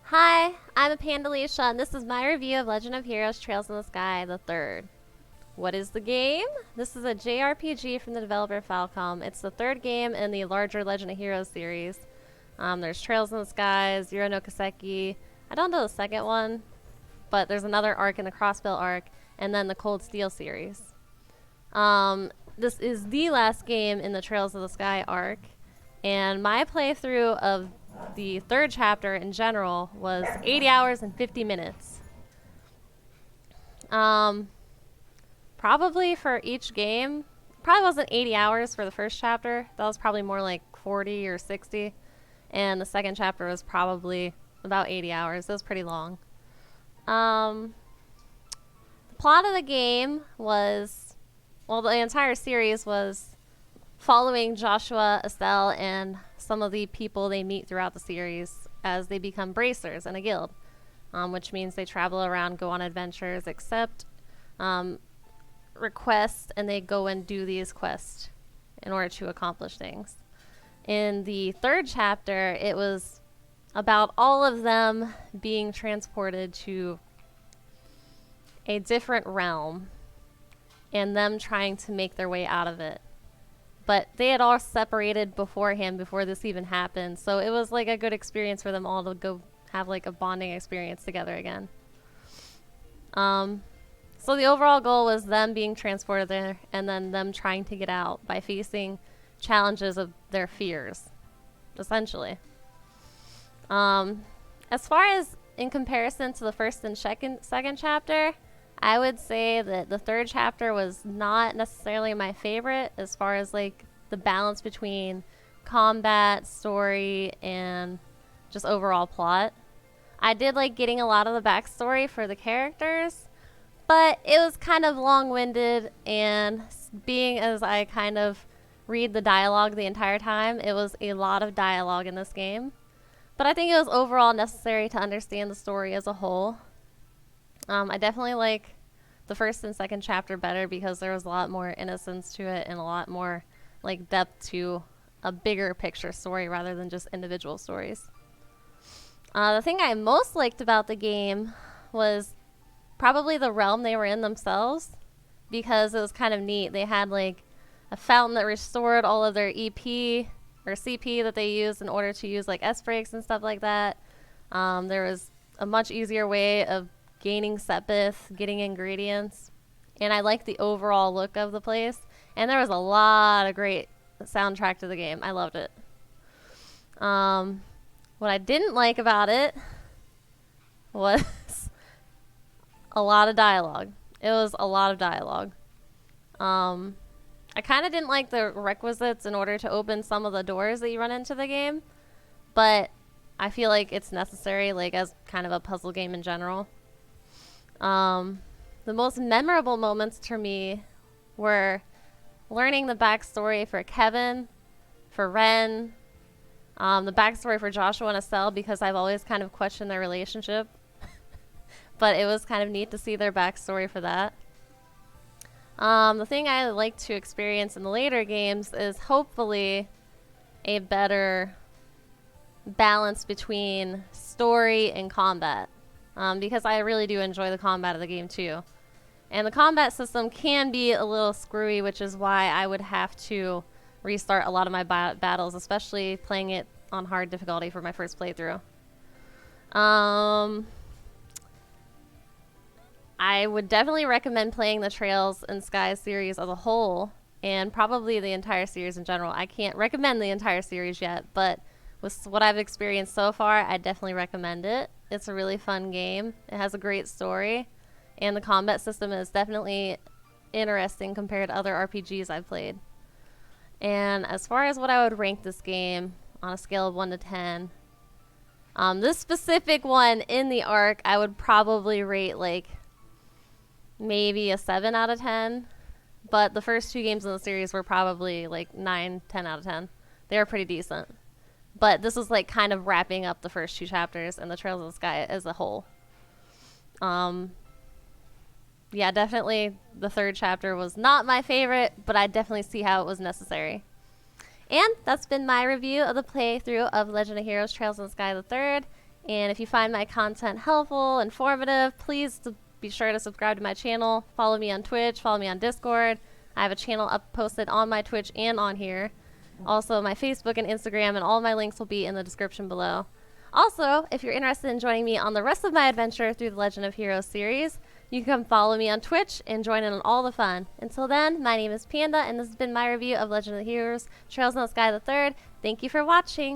Hi, I'm Apandalecia, and this is my review of Legend of Heroes Trails in the Sky the Third. What is the game? This is a JRPG from the developer Falcom. It's the third game in the larger Legend of Heroes series. There's Trails in the Sky, Zero no Kiseki. I don't know the second one, but there's another arc in the Crossbill arc, and then the Cold Steel series. This is the last game in the Trails of the Sky arc, and my playthrough of the third chapter in general was 80 hours and 50 minutes. Probably for each game, probably wasn't 80 hours for the first chapter. That was probably more like 40 or 60. And the second chapter was probably about 80 hours. It was pretty long. The plot of the game was, well, the entire series was following Joshua, Estelle, and some of the people they meet throughout the series as they become bracers in a guild, which means they travel around, go on adventures, accept requests, and they go and do these quests in order to accomplish things. In the third chapter, it was about all of them being transported to a different realm and them trying to make their way out of it. But they had all separated beforehand before this even happened, so it was like a good experience for them all to go have like a bonding experience together again. So the overall goal was them being transported there and then them trying to get out by facing challenges of their fears, essentially. As far as in comparison to the first and second chapter, I would say that the third chapter was not necessarily my favorite as far as like the balance between combat, story, and just overall plot. I did like getting a lot of the backstory for the characters, but it was kind of long-winded, and being as I kind of read the dialogue the entire time, it was a lot of dialogue in this game. But I think it was overall necessary to understand the story as a whole. I definitely like the first and second chapter better because there was a lot more innocence to it and a lot more like depth to a bigger picture story rather than just individual stories. The thing I most liked about the game was probably the realm they were in themselves, because it was kind of neat. They had like a fountain that restored all of their EP or CP that they used in order to use like S breaks and stuff like that. There was a much easier way of gaining Sepith, getting ingredients, and I liked the overall look of the place. And there was a lot of great soundtrack to the game. I loved it. What I didn't like about it was a lot of dialogue. It was a lot of dialogue. I kind of didn't like the requisites in order to open some of the doors that you run into the game, but I feel like it's necessary, like as kind of a puzzle game in general. The most memorable moments to me were learning the backstory for Kevin, for Ren, the backstory for Joshua and Estelle, because I've always kind of questioned their relationship. But it was kind of neat to see their backstory for that. The thing I like to experience in the later games is hopefully a better balance between story and combat. Because I really do enjoy the combat of the game too. And the combat system can be a little screwy, which is why I would have to restart a lot of my battles, especially playing it on hard difficulty for my first playthrough. I would definitely recommend playing the Trails and Skies series as a whole, and probably the entire series in general. I can't recommend the entire series yet, but with what I've experienced so far, I definitely recommend it. It's a really fun game. It has a great story, and the combat system is definitely interesting compared to other RPGs I've played. And as far as what I would rank this game on a scale of 1 to 10, this specific one in the arc, I would probably rate like maybe a 7 out of 10. But the first two games in the series were probably like 9, 10 out of 10. They were pretty decent. But this was like kind of wrapping up the first two chapters and the Trails of the Sky as a whole. Yeah, definitely the third chapter was not my favorite, but I definitely see how it was necessary. And that's been my review of the playthrough of Legend of Heroes Trails in the Sky the Third. And if you find my content helpful, informative, please be sure to subscribe to my channel. Follow me on Twitch, follow me on Discord. I have a channel up posted on my Twitch and on here. Also, my Facebook and Instagram, and all my links will be in the description below. Also, if you're interested in joining me on the rest of my adventure through the Legend of Heroes series, you can come follow me on Twitch and join in on all the fun. Until then, my name is Panda, and this has been my review of Legend of Heroes Trails in the Sky the Third. Thank you for watching.